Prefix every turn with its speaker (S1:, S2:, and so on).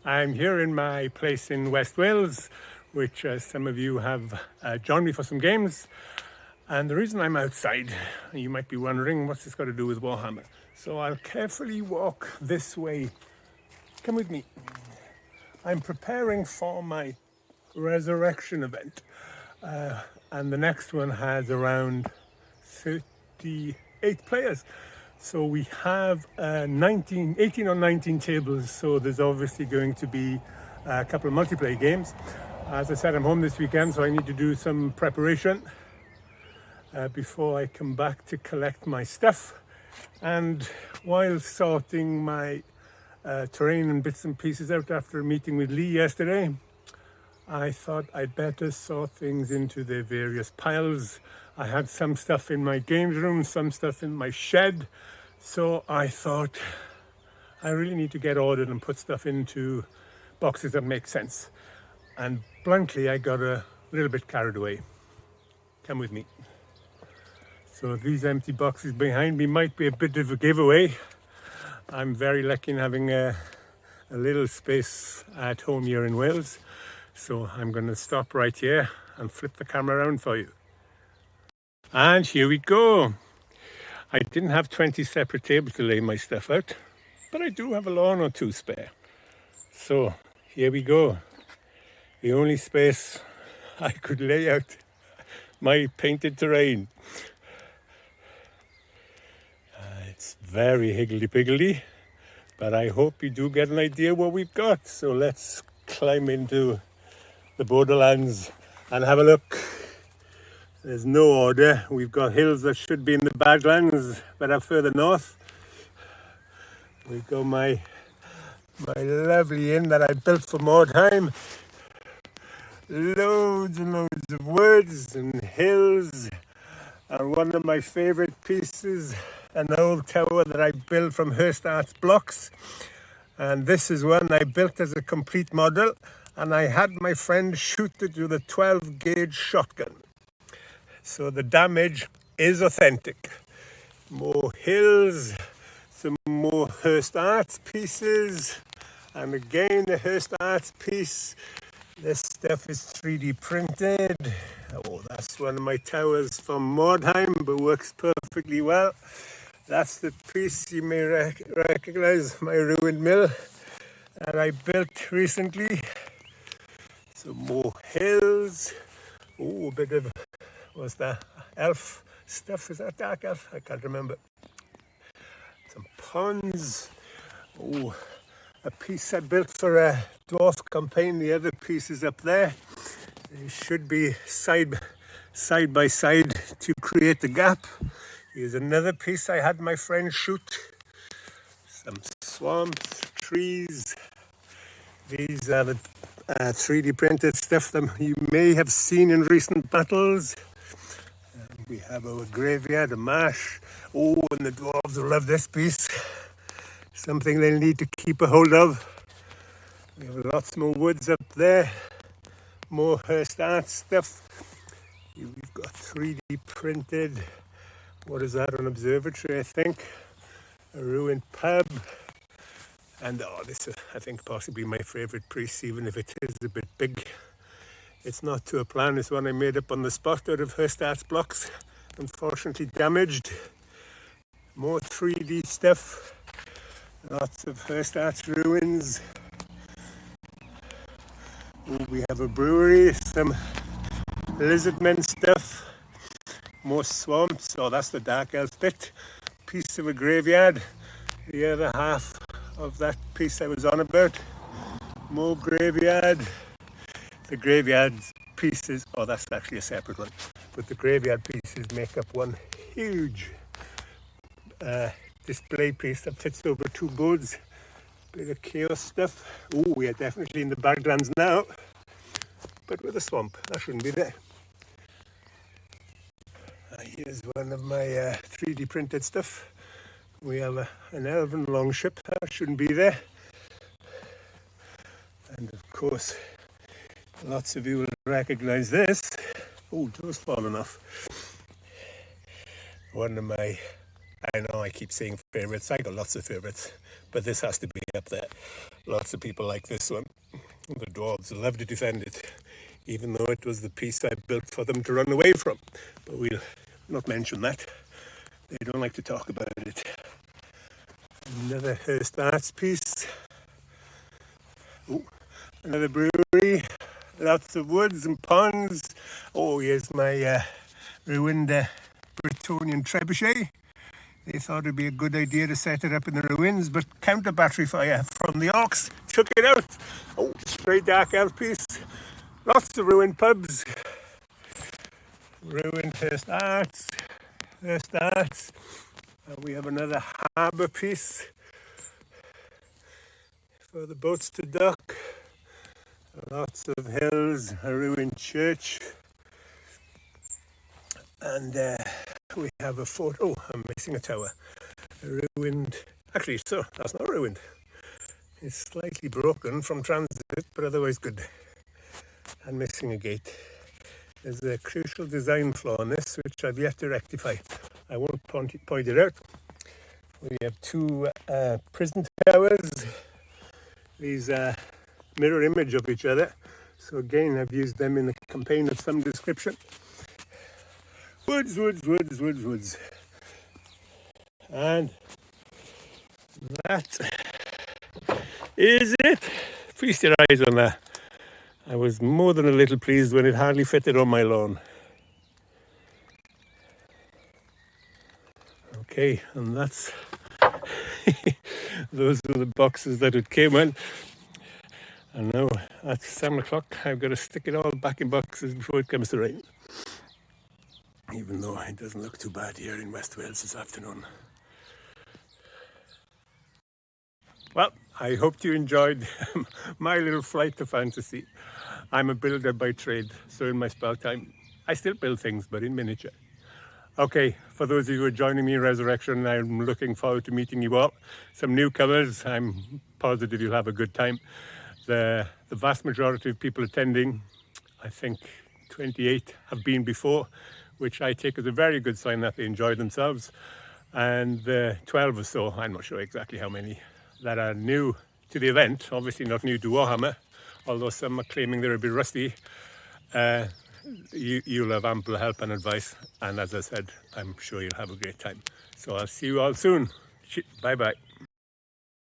S1: I'm here in my place in West Wales, which some of you have joined me for some games. And the reason I'm outside, you might be wondering, what's this got to do with Warhammer? So I'll carefully walk this way. Come with me. I'm preparing for my resurrection event. And the next one has around 38 players. So we have 18 or 19 tables, so there's obviously going to be a couple of multiplayer games. As I said, I'm home this weekend, so I need to do some preparation before I come back to collect my stuff. And while sorting my terrain and bits and pieces out after a meeting with Lee yesterday, I thought I'd better sort things into their various piles. I had some stuff in my games room, some stuff in my shed. So I thought I really need to get ordered and put stuff into boxes that make sense. And bluntly, I got a little bit carried away. Come with me. So these empty boxes behind me might be a bit of a giveaway. I'm very lucky in having a little space at home here in Wales. So I'm going to stop right here and flip the camera around for you. And here we go. I didn't have 20 separate tables to lay my stuff out, but I do have a lawn or two spare. So here we go. The only space I could lay out my painted terrain. It's very higgledy-piggledy, but I hope you do get an idea what we've got. So let's climb into the borderlands and have a look. There's no order. We've got hills that should be in the Badlands, but are further north. We've got my lovely inn that I built for Mordheim. Loads and loads of woods and hills. And one of my favourite pieces, an old tower that I built from Hearst Arts blocks. And this is one I built as a complete model. And I had my friend shoot it with a 12 gauge shotgun. So the damage is authentic. More hills, some more Hearst Arts pieces, and again the Hearst Arts piece. This stuff is 3D printed. Oh, that's one of my towers from Mordheim, but works perfectly well. That's the piece you may recognize, my ruined mill that I built recently. Some more hills. Oh, a bit of, what's that, elf stuff? Is that dark elf? I can't remember. Some ponds. Oh, a piece I built for a dwarf campaign. The other piece is up there. They should be side by side to create the gap. Here's another piece I had my friend shoot. Some swamps, trees. These are the 3D printed stuff that you may have seen in recent battles. We have our graveyard, a marsh. Oh, and the dwarves will love this piece. Something they'll need to keep a hold of. We have lots more woods up there. More Hearst Arts stuff. We've got 3D printed. What is that? An observatory, I think. A ruined pub. And oh, this is, I think, possibly my favourite piece, even if it is a bit big. It's not to a plan, it's one I made up on the spot out of Hearst Arts blocks. Unfortunately damaged. More 3D stuff. Lots of Hearst Arts ruins. Ooh, we have a brewery, some lizardmen stuff. More swamps. Oh, that's the dark elf bit. Piece of a graveyard. The other half of that piece I was on about. More graveyard. The graveyard pieces, oh, that's actually a separate one, but the graveyard pieces make up one huge display piece that fits over two boards. Bit of chaos stuff. Oh, we are definitely in the Badlands now, but with a swamp. That shouldn't be there. Here's one of my 3D printed stuff. We have an elven longship. That shouldn't be there. And of course, lots of you will recognize this. Oh, door's fallen off. One of my I know I keep saying favourites. I got lots of favourites, but this has to be up there. Lots of people like this one. The dwarves love to defend it, even though it was the piece I built for them to run away from. But we'll not mention that. They don't like to talk about it. Another Hearst Arts piece. Ooh, another brewery. Lots of woods and ponds. Oh, here's my ruined Bretonian trebuchet. They thought it'd be a good idea to set it up in the ruins, but counter battery fire from the orcs took it out. Oh, straight dark elf piece. Lots of ruined pubs. Ruined Hearst Arts. Hearst Arts. And we have another harbour piece for the boats to dock. Lots of hills, a ruined church. And we have a fort. Oh, I'm missing a tower. A ruined. Actually, so that's not ruined. It's slightly broken from transit, but otherwise good. And missing a gate. There's a crucial design flaw in this, which I've yet to rectify. I won't point it out. We have two prison towers. These are mirror image of each other. So again, I've used them in a campaign of some description. Woods, woods, woods, woods, woods. And that is it. Feast your eyes on that. I was more than a little pleased when it hardly fitted on my lawn. Okay, and that's those are the boxes that it came in. And now at 7 o'clock I've got to stick it all back in boxes before it comes to rain. Even though it doesn't look too bad here in West Wales this afternoon. Well, I hope you enjoyed my little flight to fantasy. I'm a builder by trade, so in my spare time I still build things, but in miniature. Okay, for those of you who are joining me in Resurrection, I'm looking forward to meeting you all. Some newcomers, I'm positive you'll have a good time. The vast majority of people attending, I think 28 have been before, which I take as a very good sign that they enjoyed themselves. And the 12 or so, I'm not sure exactly how many, that are new to the event, obviously not new to Warhammer, although some are claiming they're a bit rusty. You'll have ample help and advice, and as I said, I'm sure you'll have a great time. So I'll see you all soon. Bye bye.